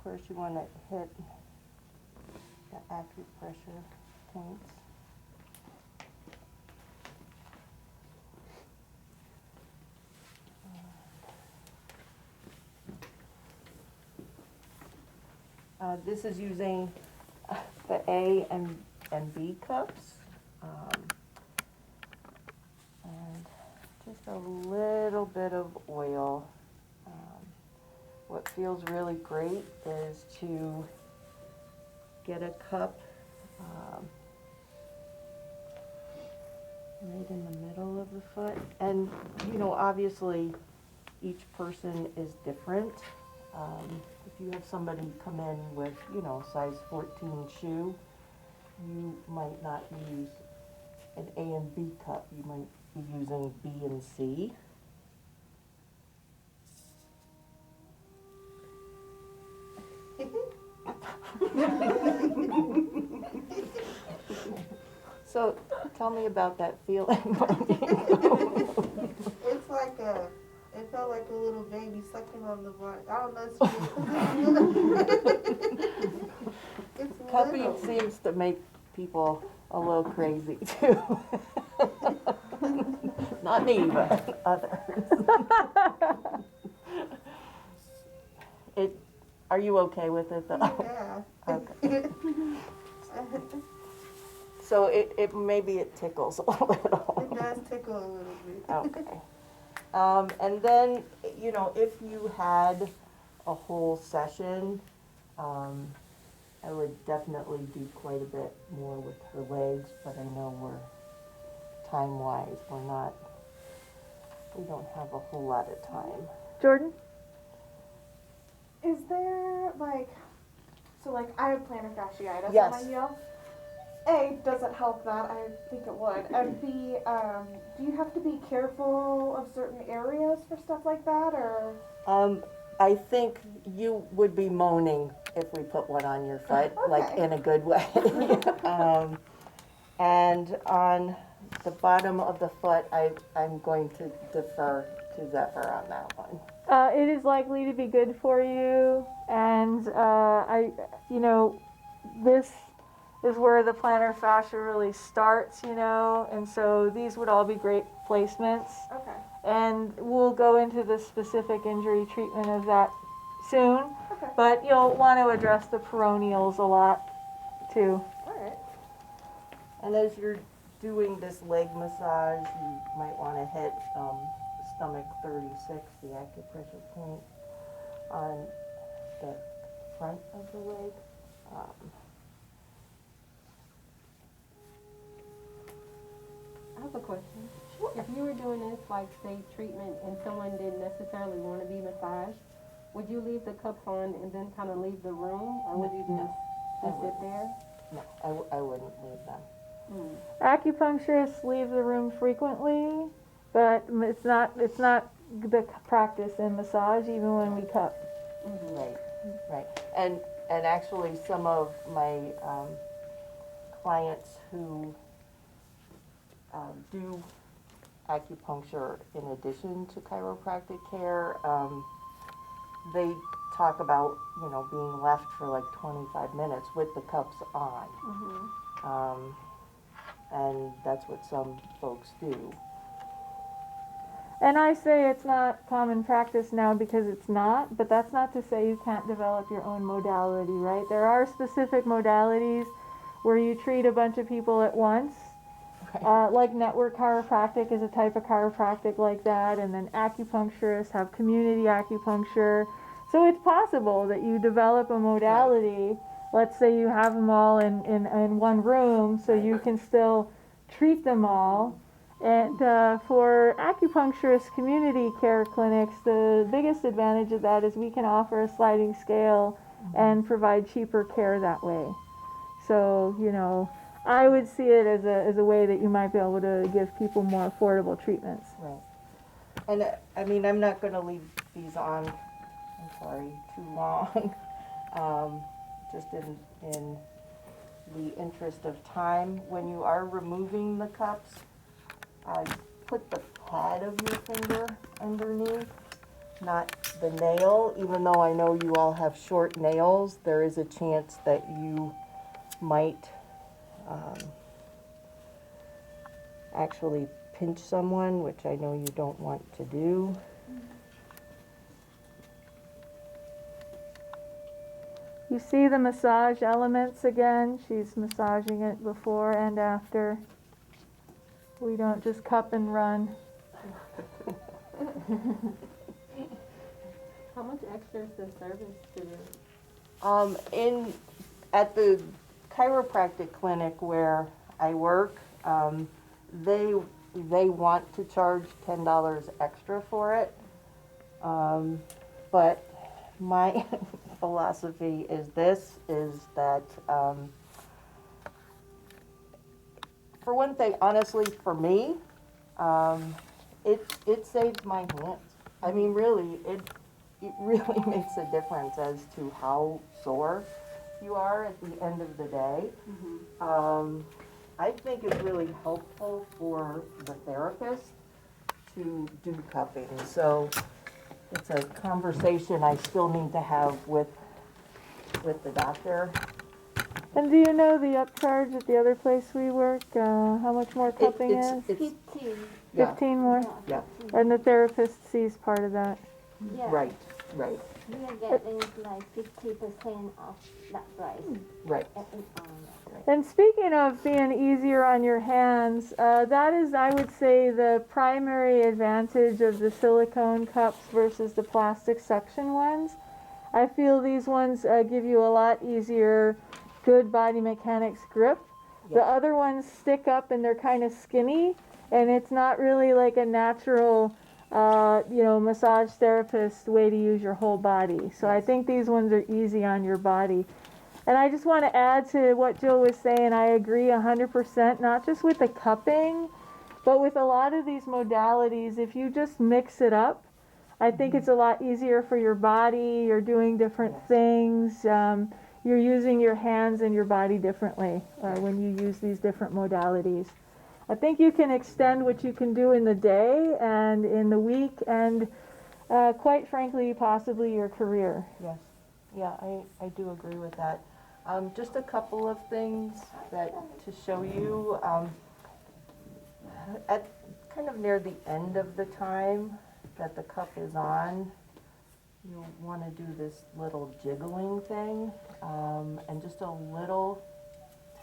First you want to hit the acupressure points. This is using the A and B cups. And just a little bit of oil. What feels really great is to get a cup right in the middle of the foot. And, you know, obviously each person is different. If you have somebody come in with, you know, size 14 shoe, you might not use an A and B cup. You might be using B and C. So, tell me about that feeling. It's like it felt like a little baby sucking on the butt. I don't know, it's Cupping seems to make people a little crazy too. Not me, but others. Are you okay with it though? Yeah. Okay. So maybe it tickles a little. It does tickle a little bit. Okay. And then, you know, if you had a whole session, I would definitely do quite a bit more with her legs, but I know time-wise, we don't have a whole lot of time. Jordan? Is there like I have plantar fasciitis Yes. on my heel. A, does it help that? I think it would. And B, do you have to be careful of certain areas for stuff like that, or? I think you would be moaning if we put one on your foot, like Okay. in a good way. And on the bottom of the foot, I'm going to defer to Zephyr on that one. It is likely to be good for you, and this is where the plantar fascia really starts, and so these would all be great placements. Okay. And we'll go into the specific injury treatment of that soon, Okay. but you'll want to address the peroneals a lot too. All right. And as you're doing this leg massage, you might want to hit stomach 36, the acupressure point on the front of the leg. I have a question. If you were doing this, like, say, treatment, and someone didn't necessarily want to be massaged, would you leave the cups on and then kind of leave the room, or would you just sit there? No, I wouldn't leave them. Acupuncturists leave the room frequently, but it's not the practice in massage even when we cup. Right. And actually some of my clients who do acupuncture in addition to chiropractic care, they talk about, being left for like 25 minutes with the cups on. And that's what some folks do. And I say it's not common practice now because it's not, but that's not to say you can't develop your own modality, right? There are specific modalities where you treat a bunch of people at once. Like network chiropractic is a type of chiropractic like that, and then acupuncturists have community acupuncture. So it's possible that you develop a modality. Let's say you have them all in one room, so you can still treat them all. And for acupuncturist community care clinics, the biggest advantage of that is we can offer a sliding scale and provide cheaper care that way. So, I would see it as a way that you might be able to give people more affordable treatments. Right. And I'm not going to leave these on, too long. Just in the interest of time, when you are removing the cups, put the pad of your finger underneath. not the nail, even though I know you all have short nails, there is a chance that you might actually pinch someone, which I know you don't want to do. You see the massage elements again? She's massaging it before and after. We don't just cup and run. How much extra is the service to do? At the chiropractic clinic where I work, they want to charge $10 extra for it. But my philosophy is that for one thing, honestly, for me, it saves my hands. I mean, really, it really makes a difference as to how sore you are at the end of the day. I think it's really helpful for the therapist to do cupping. So it's a conversation I still need to have with the doctor. And do you know the upcharge at the other place we work? How much more cupping is? It's 15. yeah, 15 more? yeah, And the therapist sees part of that. Yeah. right. We are getting like 50% of that price. Right. And speaking of being easier on your hands, that is, I would say, the primary advantage of the silicone cups versus the plastic suction ones. I feel these ones give you a lot easier, good body mechanics grip. The Yeah. other ones stick up and they're kind of skinny, and it's not really like a natural, massage therapist way to use your whole body. So I think these ones are easy on your body. And I just want to add to what Jill was saying, I agree 100%, not just with the cupping, but with a lot of these modalities, if you just mix it up, I think it's a lot easier for your body, you're doing different things, you're using your hands and your body differently when you use these different modalities. I think you can extend what you can do in the day and in the week and quite frankly, possibly your career. Yes. Yeah, I do agree with that. Just a couple of things that to show you. At kind of near the end of the time that the cup is on, you'll want to do this little jiggling thing, and just a little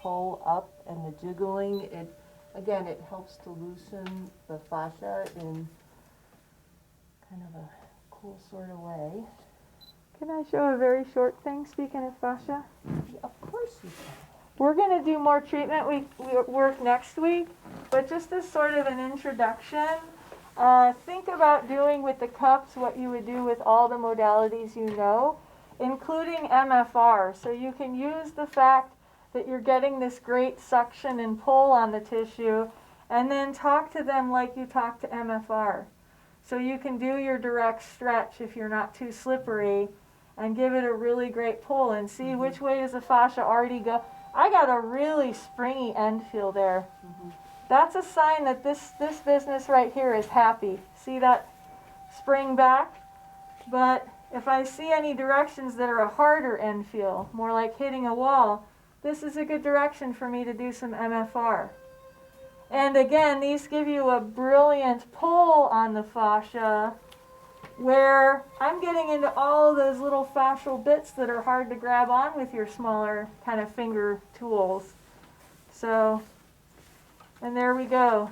pull up, and the jiggling, it helps to loosen the fascia in kind of a cool sort of way. Can I show a very short thing, speaking of fascia? Of course you can. We're going to do more treatment we work next week, but just as sort of an introduction, think about doing with the cups what you would do with all the modalities you know, including MFR. So you can use the fact that you're getting this great suction and pull on the tissue, and then talk to them like you talk to MFR. So you can do your direct stretch if you're not too slippery, and give it a really great pull and see which way does the fascia already go. I got a really springy end feel there. That's a sign that this business right here is happy. See that spring back? But if I see any directions that are a harder end feel, more like hitting a wall, this is a good direction for me to do some MFR. And again, these give you a brilliant pull on the fascia where I'm getting into all those little fascial bits that are hard to grab on with your smaller kind of finger tools. So, and there we go.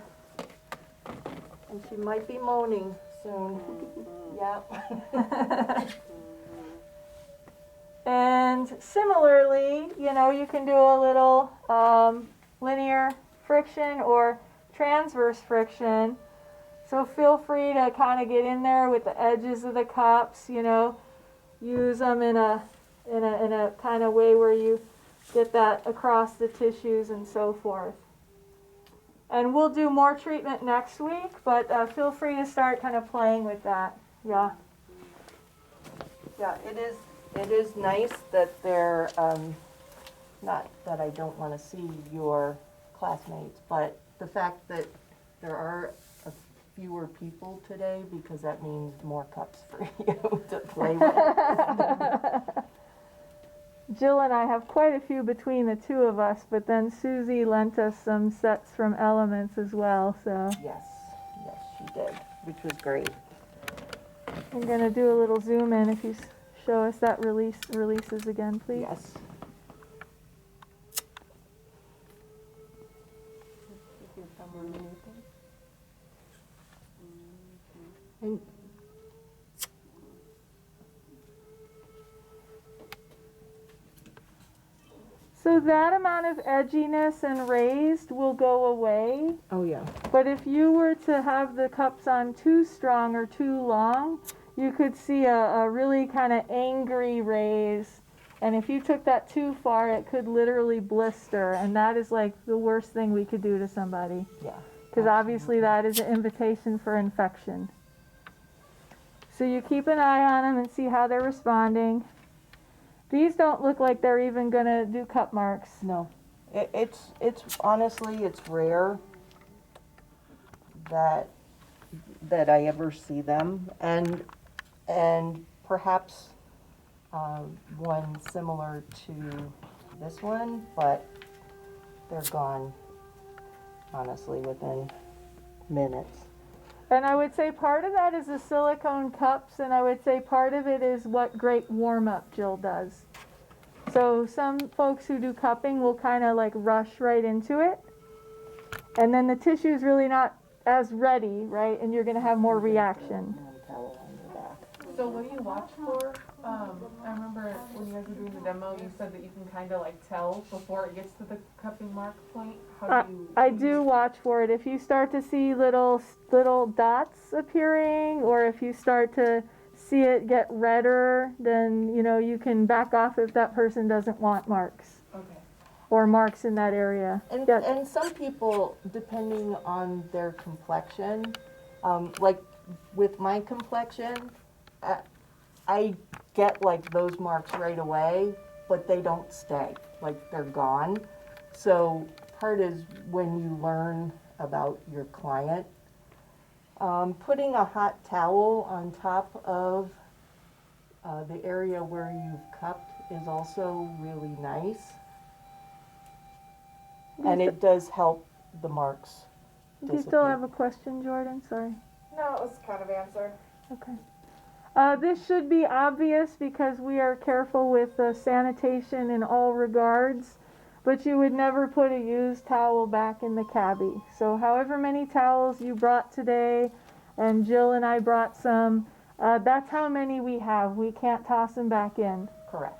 And she might be moaning soon. Yep. And similarly, you can do a little linear friction or transverse friction. So feel free to kind of get in there with the edges of the cups, use them in a kind of way where you get that across the tissues and so forth. And we'll do more treatment next week, but feel free to start kind of playing with that. Yeah. Yeah, it is nice that they're, not that I don't want to see your classmates, but the fact that there are a fewer people today because that means more cups for you to play with. Jill and I have quite a few between the two of us, but then Susie lent us some sets from Elements as well, so Yes, she did, which was great. I'm gonna do a little zoom in if you show us that releases again, please. Yes. And So that amount of edginess and raised will go away, oh yeah. but if you were to have the cups on too strong or too long, you could see a really kind of angry raise. And if you took that too far, it could literally blister, and that is like the worst thing we could do to somebody. Yeah. Because obviously that is an invitation for infection. So you keep an eye on them and see how they're responding. These don't look like they're even gonna do cup marks. No, it's honestly, it's rare that I ever see them, and perhaps one similar to this one, but they're gone, honestly, within minutes. And I would say part of that is the silicone cups, and I would say part of it is what great warm-up Jill does. So some folks who do cupping will kind of like rush right into it, and then the tissue is really not as ready, right? And you're going to have more reaction. So what do you watch for? I remember when you guys were doing the demo, you said that you can kind of like tell before it gets to the cupping mark point. How do you? I do watch for it. If you start to see little dots appearing, or if you start to see it get redder, then you know you can back off if that person doesn't want marks. Okay. Or marks in that area. And, Yes. and some people, depending on their complexion, like with my complexion, I get like those marks right away, but they don't stay, like they're gone. So part is when you learn about your client, putting a hot towel on top of the area where you've cupped is also really nice. And it does help the marks Do you still have a question, Jordan? Sorry. No, it was kind of answered. Okay. This should be obvious because we are careful with sanitation in all regards, but you would never put a used towel back in the cabby. So however many towels you brought today, and Jill and I brought some, that's how many we have. We can't toss them back in. Correct.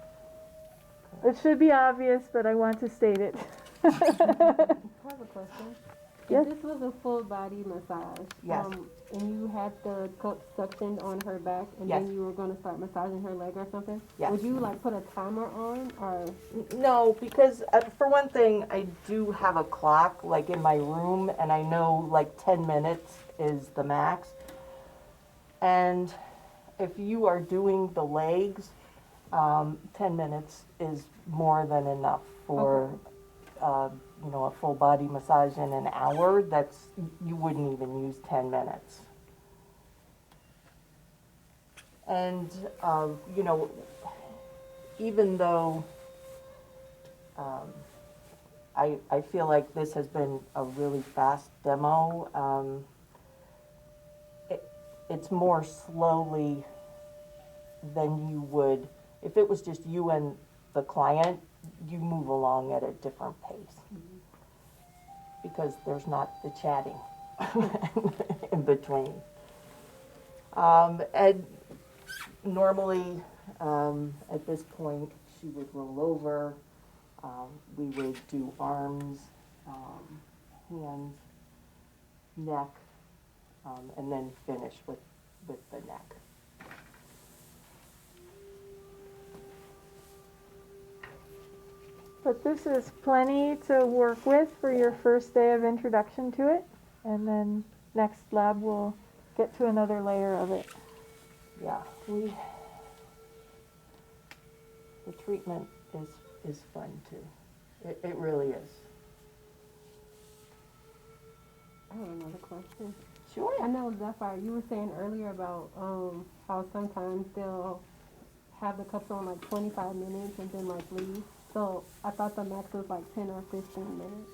It should be obvious, but I want to state it. I have a question. Yes. If this was a full body massage, Yes. and you had the cup suctioned on her back, and Yes. then you were going to start massaging her leg or something, Yes. would you like put a timer on, or? No, because for one thing, I do have a clock like in my room, and I know like 10 minutes is the max. And if you are doing the legs, 10 minutes is more than enough for you know, a full body massage in an hour. That's, you wouldn't even use 10 minutes. And you know, even though I feel like this has been a really fast demo, it's more slowly than you would, if it was just you and the client, you move along at a different pace. Because there's not the chatting in between. And normally, at this point, she would roll over. We would do arms, hands, neck, and then finish with the neck. But this is plenty to work with for your first day of introduction to it, and then next lab we'll get to another layer of it. Yeah, the treatment is fun too. It really is. I have another question. Sure. I know Zephyr, you were saying earlier about how sometimes they'll have the cups on like 25 minutes and then like leave. So I thought the max was like 10 or 15 minutes.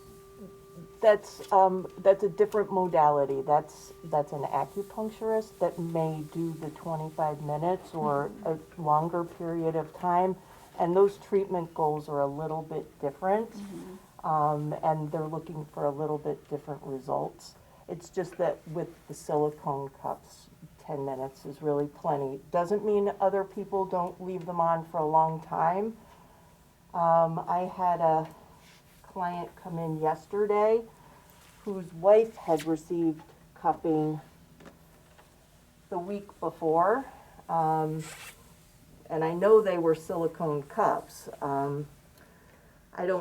That's a different modality. That's an acupuncturist that may do the 25 minutes or a longer period of time, and those treatment goals are a little bit different, and they're looking for a little bit different results. It's just that with the silicone cups, 10 minutes is really plenty. Doesn't mean other people don't leave them on for a long time. I had a client come in yesterday whose wife had received cupping the week before, and I know they were silicone cups. I don't